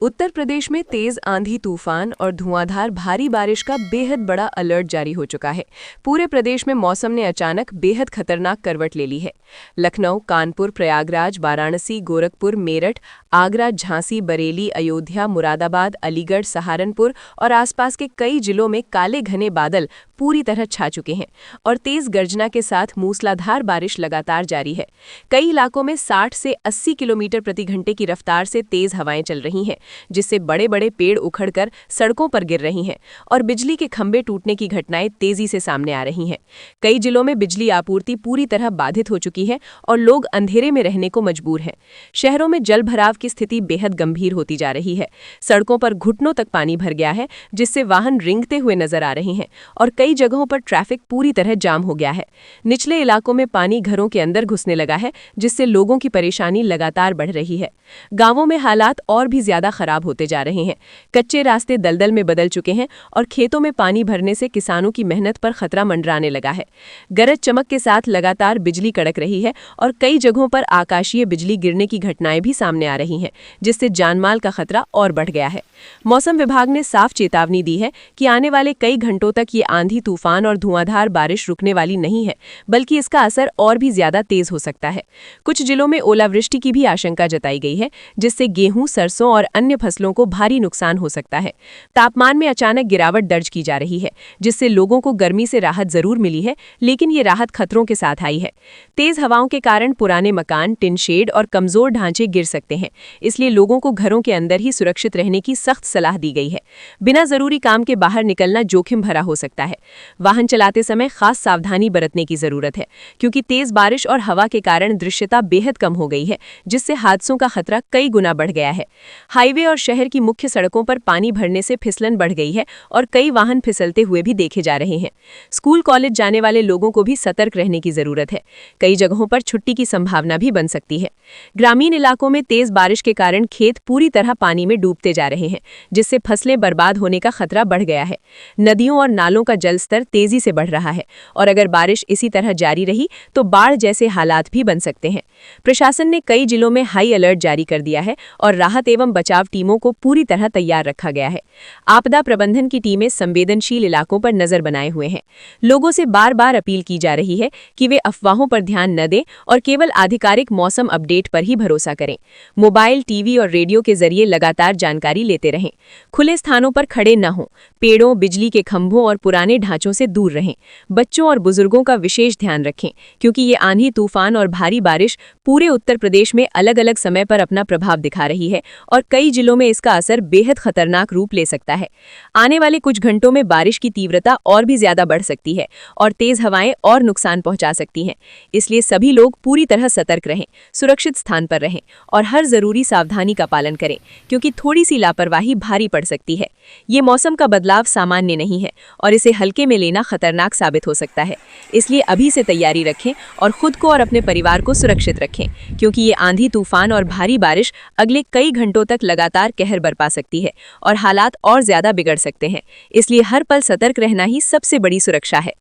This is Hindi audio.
उत्तर प्रदेश में तेज आंधी तूफान और धुआंधार भारी बारिश का बेहद बड़ा अलर्ट जारी हो चुका है। पूरे प्रदेश में मौसम ने अचानक बेहद खतरनाक करवट ले ली है। लखनऊ, कानपुर, प्रयागराज, वाराणसी, गोरखपुर, मेरठ, आगरा, झांसी, बरेली, अयोध्या, मुरादाबाद, अलीगढ़, सहारनपुर और आसपास के कई जिलों में काले घने बादल पूरी तरह छा चुके हैं और तेज गर्जना के साथ मूसलाधार बारिश लगातार जारी है। कई इलाकों में 60 से 80 किलोमीटर प्रति घंटे की रफ्तार से तेज हवाएं चल रही हैं, जिससे बड़े बड़े पेड़ उखड़कर सड़कों पर गिर रही हैं और बिजली के खंभे टूटने की घटनाएं तेजी से सामने आ रही हैं। कई जिलों में बिजली आपूर्ति पूरी तरह बाधित हो चुकी है और लोग अंधेरे में रहने को मजबूर हैं। शहरों में जल भराव की स्थिति बेहद गंभीर होती जा रही है। सड़कों पर घुटनों तक पानी भर गया है, जिससे वाहन रेंगते हुए नजर आ रहे हैं और कई जगहों पर ट्रैफिक पूरी तरह जाम हो गया है। निचले इलाकों में पानी घरों के अंदर घुसने लगा है, जिससे लोगों की परेशानी लगातार बढ़ रही है। गांवों में हालात और भी ज्यादा खराब होते जा रहे हैं। कच्चे रास्ते दलदल में बदल चुके हैं और खेतों में पानी भरने से किसानों की मेहनत पर खतरा मंडराने लगा है। गरज चमक के साथ लगातार बिजली कड़क रही है और कई जगहों पर आकाशीय बिजली गिरने की घटनाएं भी सामने आ रही हैं, जिससे जानमाल का खतरा और बढ़ गया है। मौसम विभाग ने साफ चेतावनी दी है कि आने वाले कई घंटों तक ये आंधी तूफान और धुआंधार बारिश रुकने वाली नहीं है, बल्कि इसका असर और भी ज्यादा तेज हो सकता है। कुछ जिलों में ओलावृष्टि की भी आशंका जताई गई है, जिससे गेहूं, सरसों और अन्य फसलों को भारी नुकसान हो सकता है। तापमान में अचानक गिरावट दर्ज की जा रही है, जिससे लोगों को गर्मी से राहत जरूर मिली है, लेकिन ये राहत खतरों के साथ आई है। तेज हवाओं के कारण पुराने मकान, टिन शेड और कमजोर ढांचे गिर सकते हैं, इसलिए लोगों को घरों के अंदर ही सुरक्षित रहने की सख्त सलाह दी गई है। बिना जरूरी काम के बाहर निकलना जोखिम भरा हो सकता है। वाहन चलाते समय खास सावधानी बरतने की जरूरत है, क्योंकि तेज बारिश और हवा के कारण दृश्यता बेहद कम हो गई है, जिससे हादसों का खतरा कई गुना बढ़ गया है। हाईवे और शहर की मुख्य सड़कों पर पानी भरने से फिसलन बढ़ गई है और कई वाहन फिसलते हुए भी देखे जा रहे हैं। स्कूल कॉलेज जाने वाले लोगों को भी सतर्क रहने की जरूरत है। कई जगहों पर छुट्टी की संभावना भी बन सकती है। ग्रामीण इलाकों में तेज बारिश के कारण खेत पूरी तरह पानी में डूबते जा रहे हैं, जिससे फसलें बर्बाद होने का खतरा बढ़ गया है। नदियों और नालों का जलस्तर तेजी से बढ़ रहा है और अगर बारिश इसी तरह जारी रही तो बाढ़ जैसे हालात भी बन सकते हैं। प्रशासन ने कई जिलों में हाई अलर्ट जारी कर दिया है और राहत एवं बचाव टीमों को पूरी तरह तैयार रखा गया है। आपदा प्रबंधन की टीमें संवेदनशील इलाकों पर नजर बनाए हुए हैं। लोगों से बार बार अपील की जा रही है कि वे अफवाहों पर ध्यान न दें और केवल आधिकारिक मौसम अपडेट पर ही भरोसा करें। मोबाइल, टीवी और रेडियो के जरिए लगातार जानकारी लेते रहें। खुले स्थानों पर खड़े न हों। पेड़ों, बिजली के खंभों और पुराने ढांचों से दूर रहें। बच्चों और बुजुर्गों का विशेष ध्यान रखें, क्योंकि ये आंधी तूफान और भारी बारिश पूरे उत्तर प्रदेश में अलग अलग समय पर अपना प्रभाव दिखा रही है और कई जिलों में इसका असर बेहद खतरनाक रूप ले सकता है। आने वाले कुछ घंटों में बारिश की तीव्रता और भी ज्यादा बढ़ सकती है और तेज हवाएं और नुकसान पहुंचा सकती हैं। इसलिए सभी लोग पूरी तरह सतर्क रहें, सुरक्षित स्थान पर रहें और हर जरूरी सावधानी का पालन करें, क्योंकि थोड़ी सी लापरवाही भारी पड़ सकती है। ये मौसम का बदलाव सामान्य नहीं है और इसे हल्के में लेना खतरनाक साबित हो सकता है। इसलिए अभी से तैयारी रखें और खुद को और अपने परिवार को सुरक्षित रखें, क्योंकि ये आंधी तूफान और भारी बारिश अगले कई घंटों तक लगातार कहर बरपा सकती है और हालात और ज्यादा बिगड़ सकते हैं। इसलिए हर पल सतर्क रहना ही सबसे बड़ी सुरक्षा है।